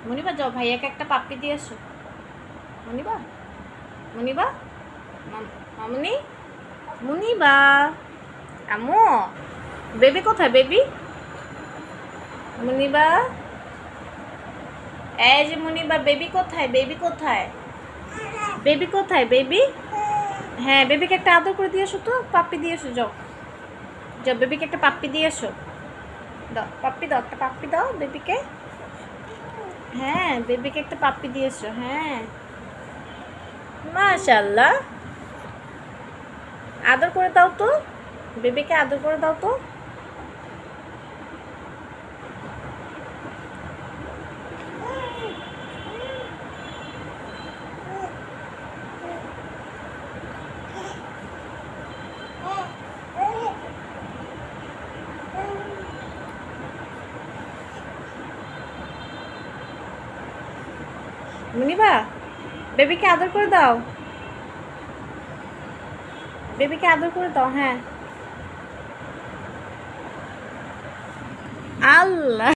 মনিবা যাও ভাইয়াকে একটা পাপ্পি দিয়ে এসো। মনিবা, মনিবা, মামনি, মনিবা, আম্মু, বেবি কোথায় বেবি? মনিবা, এই যে মনিবা, বেবি কোথায়? বেবি কোথায়? বেবি কোথায়? বেবি, হ্যাঁ বেবিকে একটা আদর করে দিয়ে এসো তো, পাপ্পি দিয়ে এসো, যাও যাও বেবিকে একটা পাপ্পি দিয়ে এসো। দাও পাপ্পি দাও, একটা পাপ্পি দাও বেবিকে। হ্যাঁ বেবিকে একটা পাপ্পি দিয়ে এসো। হ্যাঁ মাশাআল্লাহ, আদর করে দাও তো, বেবিকে আদর করে দাও তো। মুনিবা, বেবিকে আদর করে দাও, বেবিকে আদর করে দাও। হ্যাঁ আল্লাহ।